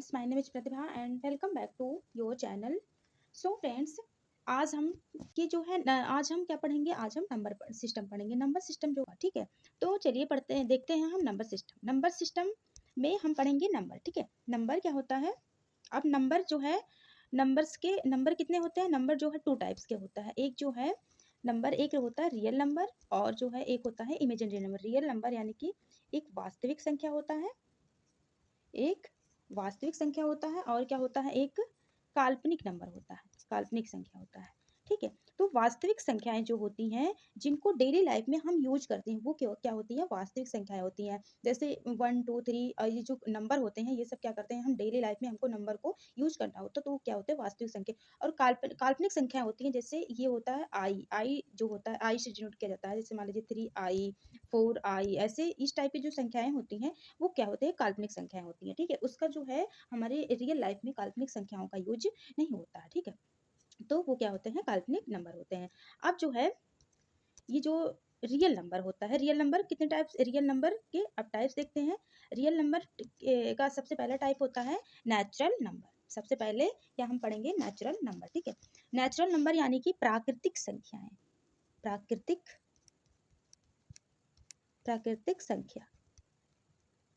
friends, my name is Pratibha and welcome back to your channel. So friends, आज हम ये जो है आज हम क्या पढ़ेंगे, आज हम नंबर सिस्टम पढ़ेंगे, नंबर सिस्टम जो, ठीक है। तो चलिए पढ़ते हैं, देखते हैं हम नंबर सिस्टम में हम पढ़ेंगे नंबर, ठीक है। नंबर क्या होता है, अब नंबर जो है, नंबर कितने होते हैं, नंबर जो है टू टाइप्स के होता है। एक जो है नंबर, एक होता है रियल नंबर और जो है एक होता है इमेजिनरी नंबर। रियल नंबर यानी कि एक वास्तविक संख्या होता है, एक वास्तविक संख्या होता है और क्या होता है, एक काल्पनिक नंबर होता है, काल्पनिक संख्या होता है, ठीक है। तो वास्तविक संख्याएं जो होती हैं, जिनको डेली लाइफ में हम यूज करते हैं, वो क्या क्या होती है, वास्तविक संख्याएं होती हैं। जैसे 1 2 3 ये जो नंबर होते हैं, ये सब क्या करते हैं, हम डेली लाइफ में हमको नंबर को यूज करना होता है, तो वो क्या होते हैं, वास्तविक संख्या। और काल्पनिक संख्या होती हैं, जैसे ये होता है आई जो होता है, आई से डिनोट किया जाता है। जैसे मान लीजिए 3i 4i, ऐसे इस टाइप की जो संख्याएं होती हैं, वो क्या होते हैं, काल्पनिक संख्याएं होती हैं, ठीक है। उसका जो है हमारे रियल लाइफ में काल्पनिक संख्याओं का यूज नहीं होता है, ठीक है। तो वो क्या होते हैं, काल्पनिक नंबर होते हैं। अब जो है ये जो रियल नंबर होता है, रियल नंबर कितने टाइप्स, रियल नंबर के अब टाइप्स देखते हैं। रियल नंबर का सबसे पहला टाइप होता है नेचुरल नंबर। सबसे पहले क्या हम पढ़ेंगे, नेचुरल नंबर, ठीक है। नेचुरल नंबर यानी कि प्राकृतिक संख्याएं, प्राकृतिक प्राकृतिक संख्या।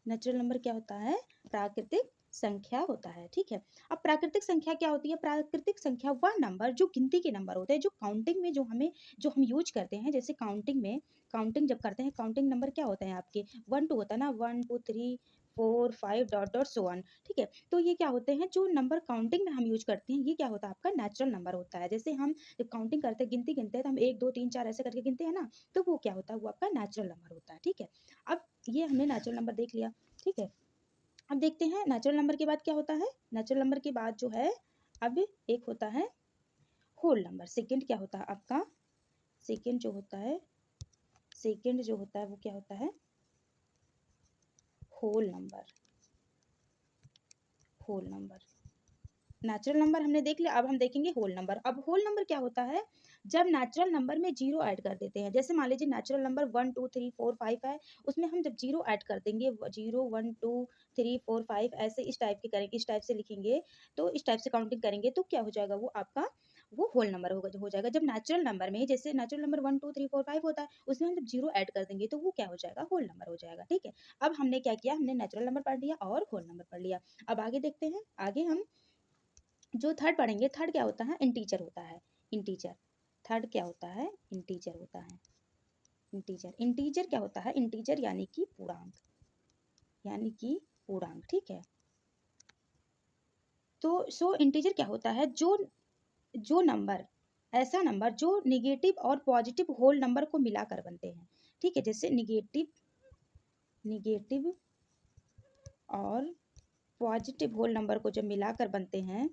नेचुरल नंबर क्या होता है, प्राकृतिक संख्या होता है, ठीक है। अब प्राकृतिक संख्या क्या होती है, प्राकृतिक संख्या वह नंबर जो गिनती के नंबर होते हैं, जो काउंटिंग में जो हम यूज करते हैं। जैसे काउंटिंग जब करते हैं, काउंटिंग नंबर क्या होते हैं आपके, 1 2 होता है ना, 1 2 3 4 5 डॉट डॉट सो ऑन, ठीक है। तो ये क्या होते हैं, जो नंबर काउंटिंग में हम यूज करते हैं, ये क्या होता है, आपका नेचुरल नंबर होता है। जैसे हम जब काउंटिंग करते हैं, गिनती गिनते हैं, तो हम 1 2 3 4 ऐसे करके गिनते हैं ना, तो वो क्या होता है, वो आपका नेचुरल नंबर होता है, ठीक है। अब ये हमने नेचुरल नंबर देख लिया, ठीक है। अब देखते हैं नेचुरल नंबर के बाद क्या होता है। नेचुरल नंबर के बाद जो है, अब एक होता है होल नंबर। सेकंड क्या होता है आपका, सेकंड जो होता है, सेकंड जो होता है वो क्या होता है, whole number. Whole number, natural number हमने देख लिया, अब हम देखेंगे होल नंबर। अब होल नंबर क्या होता है, जब नेचुरल नंबर में जीरो ऐड कर देते हैं। जैसे मान लीजिए नेचुरल नंबर 1 2 3 4 5 है, उसमें हम जब जीरो ऐड कर देंगे, 0 1 2 3 4 5 ऐसे इस टाइप के करेंगे, इस टाइप से लिखेंगे, तो इस टाइप से काउंटिंग करेंगे, तो क्या हो जाएगा, वो आपका वो होल नंबर हो जाएगा। जब नेचुरल नंबर में, जैसे नेचुरल नंबर 1 2 3 4 5 होता है, उसमें हम जब जीरो ऐड कर देंगे, तो वो क्या हो जाएगा, होल नंबर हो जाएगा, ठीक है। अब हमने क्या किया, हमने नेचुरल नंबर पढ़ लिया और होल नंबर पढ़ लिया। अब आगे देखते हैं, आगे हम जो थर्ड पढ़ेंगे, थर्ड क्या होता है, इंटीजर होता है, इंटीजर। थर्ड क्या होता है, इंटीजर होता है, इंटीजर। इंटीजर क्या होता है, इंटीजर यानी कि पूर्णांक, यानी कि पूर्णांक, ठीक है। तो इंटीजर क्या होता है, जो जो नंबर, ऐसा नंबर जो निगेटिव और पॉजिटिव होल नंबर को मिलाकर बनते हैं, ठीक है। जैसे निगेटिव निगेटिव और पॉजिटिव होल नंबर को जब मिलाकर बनते हैं,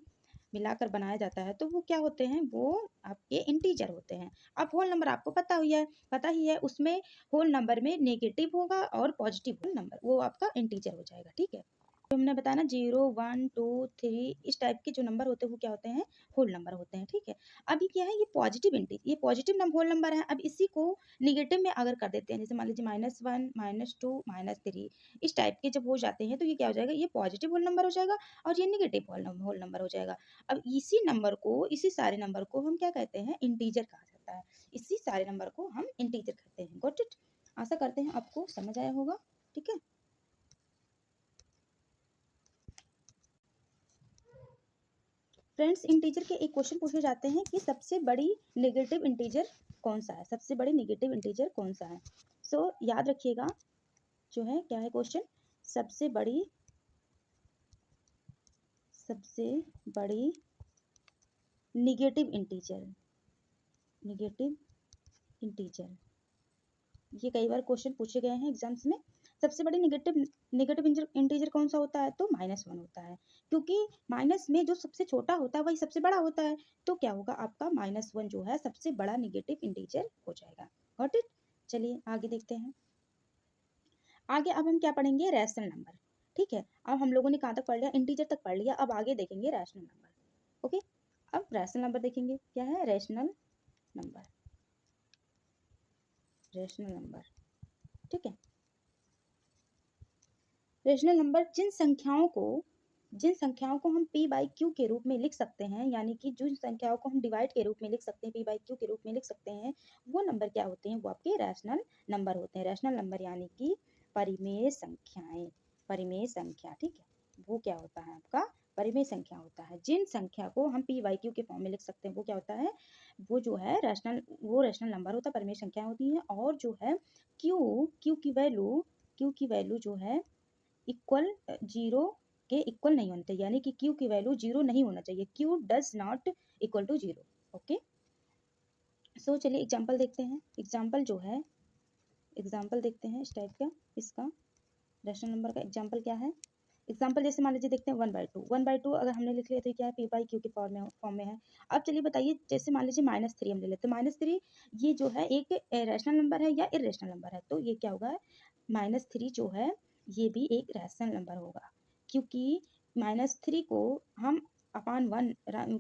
मिलाकर बनाया जाता है, तो वो क्या होते हैं, वो आपके इंटीजर होते हैं। अब होल नंबर आपको पता ही है, उसमें होल नंबर में नेगेटिव होगा और पॉजिटिव होल नंबर, वो आपका इंटीजर हो जाएगा, ठीक है। तो हमने बताया ना, 0 1 2 3 इस टाइप के जो नंबर होते हैं, वो क्या होते हैं, होल नंबर होते हैं, ठीक है। अभी क्या है, ये पॉजिटिव होल नंबर है। अब इसी को निगेटिव में अगर कर देते हैं, जैसे मान लीजिए -1 -2 -3 इस टाइप के जब हो जाते हैं, तो ये क्या हो जाएगा, ये पॉजिटिव होल नंबर हो जाएगा और ये निगेटिव होल नंबर हो जाएगा। अब इसी सारे नंबर को हम क्या कहते हैं, इंटीजर कहा जाता है। इसी सारे नंबर को हम इंटीजर कहते हैं। Got it. आशा करते हैं आपको समझ आया होगा, ठीक है। फ्रेंड्स, इंटीजर के एक क्वेश्चन पूछे जाते हैं कि सबसे बड़ी नेगेटिव इंटीजर कौन सा है, सबसे बड़ी नेगेटिव इंटीजर कौन सा है। याद रखिएगा, जो है क्या है क्वेश्चन, सबसे बड़ी नेगेटिव इंटीजर, नेगेटिव इंटीजर, ये कई बार क्वेश्चन पूछे गए हैं एग्जाम्स में। सबसे बड़ी नेगेटिव इंटीजर कौन सा होता है, तो -1 होता है, क्योंकि माइनस में जो सबसे छोटा होता है वही सबसे बड़ा होता है। तो क्या होगा, आपका -1 जो है सबसे बड़ा नेगेटिव इंटीजर हो जाएगा। Got it. चलिए आगे देखते हैं। आगे अब हम क्या पढ़ेंगे, रैशनल नंबर, ठीक है। अब हम लोगों ने कहाँ तक पढ़ लिया, इंटीजर तक पढ़ लिया, अब आगे देखेंगे रैशनल नंबर। ओके, अब रैशनल नंबर देखेंगे, क्या है, रैशनल नंबर, रैशनल नंबर, ठीक है। रेशनल नंबर जिन संख्याओं को जिन संख्याओं को हम p बाई q के रूप में लिख सकते हैं, यानी कि जिन संख्याओं को हम डिवाइड के रूप में लिख सकते हैं, p बाई q के रूप में लिख सकते हैं, वो नंबर क्या होते हैं? वो आपके रैशनल नंबर होते हैं। रैशनल नंबर यानी कि परिमेय संख्याएं, परिमेय संख्या, ठीक है, वो क्या होता है आपका? परिमेय संख्या होता है। जिन संख्या को हम p बाई q के फॉर्म में लिख सकते हैं वो क्या होता है? वो जो है रैशनल, वो रैशनल नंबर होता है, परिमेय संख्या होती है। और जो है q की वैल्यू जो है इक्वल जीरो के इक्वल नहीं होना चाहिए, यानी कि q की वैल्यू जीरो नहीं होना चाहिए। q does not equal to zero. Okay, so चलिए एग्जांपल देखते हैं। एग्जांपल जो है, एग्जांपल देखते हैं इस टाइप का, इसका रैशनल नंबर का एग्जांपल क्या है। एग्जांपल जैसे मान लीजिए देखते हैं 1/2, 1/2 अगर हमने लिख लिया तो क्या है? p बाई क्यू के फॉर्म में है। अब चलिए बताइए, जैसे मान लीजिए -3 हम ले लेते हैं। -3 ये जो है एक रैशनल नंबर है या इरेशनल नंबर है? तो ये क्या होगा? -3 जो है ये भी एक रैशनल नंबर होगा, क्योंकि -3 को हम अपान वन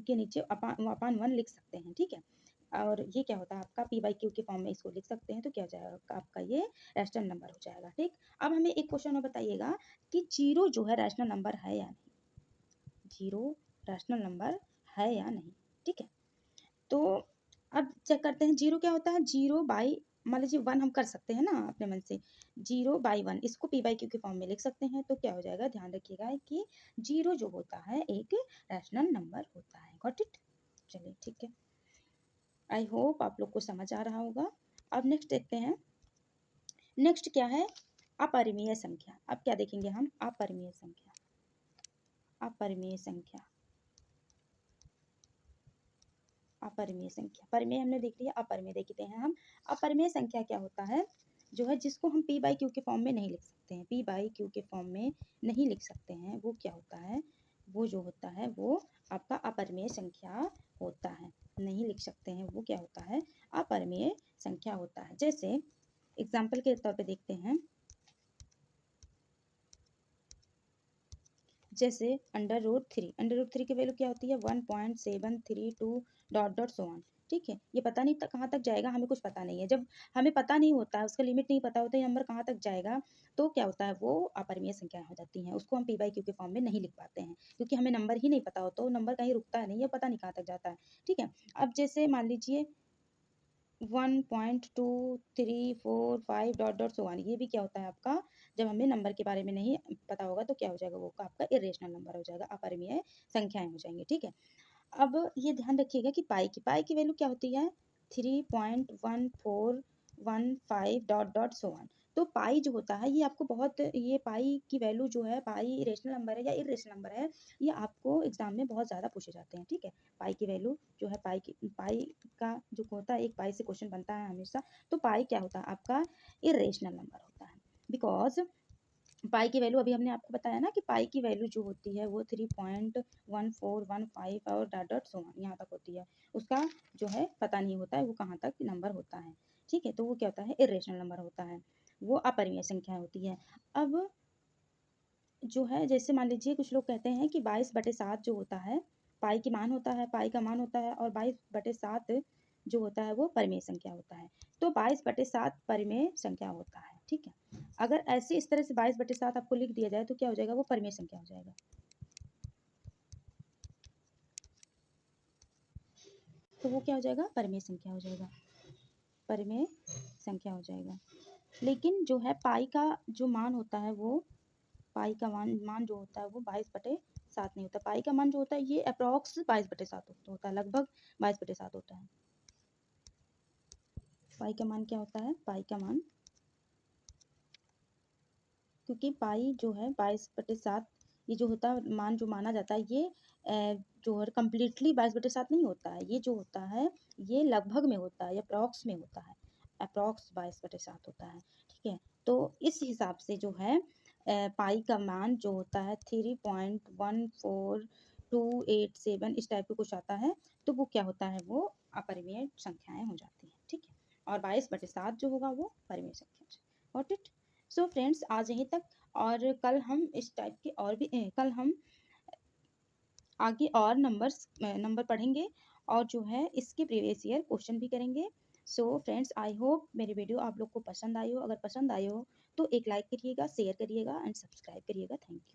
के नीचे अपान वन लिख सकते हैं, ठीक है। और ये क्या होता है आपका? p बाई क्यू के फॉर्म में इसको लिख सकते हैं, तो क्या हो जाएगा आपका? ये रैशनल नंबर हो जाएगा, ठीक। अब हमें एक क्वेश्चन और बताइएगा कि जीरो जो है रैशनल नंबर है या नहीं? जीरो रैशनल नंबर है या नहीं, ठीक है। तो अब चेक करते हैं जीरो क्या होता है। जीरो बाई, मान लीजिए वन हम कर सकते हैं ना अपने मन से, जीरो बाई वन इसको p बाई क्यू के फॉर्म में लिख सकते हैं। तो क्या हो जाएगा? ध्यान रखिएगा कि जीरो जो होता है एक रैशनल नंबर होता है। Got it? चलिए ठीक है, आई होप आप लोग को समझ आ रहा होगा। अब नेक्स्ट देखते हैं। नेक्स्ट क्या है? अपरिमेय संख्या। अब क्या देखेंगे हम? अपरिमेय संख्या, अपरिमेय संख्या, अपरिमेय संख्या। परिमेय हमने देख लिया, अपरिमेय देखते हैं हम। अपरिमेय संख्या क्या होता है? जो है जिसको हम p बाई क्यू के फॉर्म में नहीं लिख सकते हैं, p बाई क्यू के फॉर्म में नहीं लिख सकते हैं, वो क्या होता है? वो जो होता है वो आपका अपरिमेय संख्या होता है। नहीं लिख सकते हैं, वो क्या होता है? अपरिमेय संख्या होता है। जैसे एग्जाम्पल के तौर पे देखते हैं, जैसे अंडर रूट थ्री की वैल्यू क्या होती है? 1.732 डॉट डॉट सो ऑन, ठीक है। ये पता नहीं कहाँ तक जाएगा, हमें कुछ पता नहीं है। जब हमें पता नहीं होता है, उसका लिमिट नहीं पता होता है, नंबर कहाँ तक जाएगा, तो क्या होता है? वो अपरिमेय संख्या हो जाती है। उसको हम p बाई क्यू के फॉर्म में नहीं लिख पाते हैं, क्योंकि हमें नंबर ही नहीं पता होता, वो नंबर कहीं रुकता नहीं है, पता नहीं कहाँ तक जाता है, ठीक है। अब जैसे मान लीजिए 1.2345 डॉट डॉट सो वन, ये भी क्या होता है आपका? जब हमें नंबर के बारे में नहीं पता होगा तो क्या हो जाएगा? वो आपका इरेशनल नंबर हो जाएगा, अपरिमेय संख्याएं हो जाएंगी, ठीक है। अब ये ध्यान रखिएगा कि पाई की वैल्यू क्या होती है? 3.1415 डॉट डॉट सो वन। तो पाई जो होता है ये आपको बहुत, ये पाई की वैल्यू जो है, पाई रेशनल नंबर है या इरेशनल नंबर है, ये आपको एग्जाम में बहुत ज़्यादा पूछे जाते हैं, ठीक है। पाई की वैल्यू जो है, पाई का जो होता है, एक पाई से क्वेश्चन बनता है हमेशा। तो पाई क्या होता है आपका? इरेशनल नंबर होता है। बिकॉज पाई की वैल्यू अभी हमने आपको बताया ना कि पाई की वैल्यू जो होती है वो 3.1415 और डॉट डॉट सो ऑन यहाँ तक होती है। उसका जो है पता नहीं होता है वो कहाँ तक नंबर होता है, ठीक है। तो वो क्या होता है? इरेशनल नंबर होता है, वो अपरिमेय संख्या होती है। अब जो है जैसे मान लीजिए कुछ लोग कहते हैं कि 22/7 जो होता है पाई की मान होता है, पाई का मान होता है, और 22/7 जो होता है वो परिमेय संख्या होता है। तो 22/7 परिमेय संख्या होता है, ठीक है। अगर ऐसे इस तरह से 22/7 आपको लिख दिया जाए तो क्या हो जाएगा? वो परिमेय संख्या हो जाएगा। तो वो क्या हो जाएगा? परिमेय संख्या हो जाएगा, परिमेय संख्या हो जाएगा। लेकिन जो है पाई का जो मान होता है, वो पाई का मान जो होता है वो 22/7 नहीं होता। पाई का मान जो होता है ये अप्रॉक्स 22/7 होता है, लगभग 22/7 होता है। पाई का मान क्या होता है? पाई का मान, क्योंकि पाई जो है 22/7, ये जो होता है मान जो माना जाता है, ये जो है कम्प्लीटली 22/7 नहीं होता है। ये जो होता है ये लगभग में होता है, अप्रॉक्स में होता है, अप्रॉक्स 22/7 होता है, ठीक है। तो इस हिसाब से जो है पाई का मान जो होता है 3.14287 इस टाइप का कुछ आता है, तो वो क्या होता है? वो अपरिमेय संख्याएं हो जाती हैं, ठीक है। और 22/7 जो होगा वो परिमेय संख्या। Got it? सो फ्रेंड्स आज यहीं तक, और कल हम इस टाइप के और भी कल हम आगे और नंबर पढ़ेंगे, और जो है इसके प्रीवियस ईयर क्वेश्चन भी करेंगे। सो फ्रेंड्स आई होप मेरी वीडियो आप लोग को पसंद आई हो। अगर पसंद आई हो तो एक लाइक करिएगा, शेयर करिएगा एंड सब्सक्राइब करिएगा। Thank you.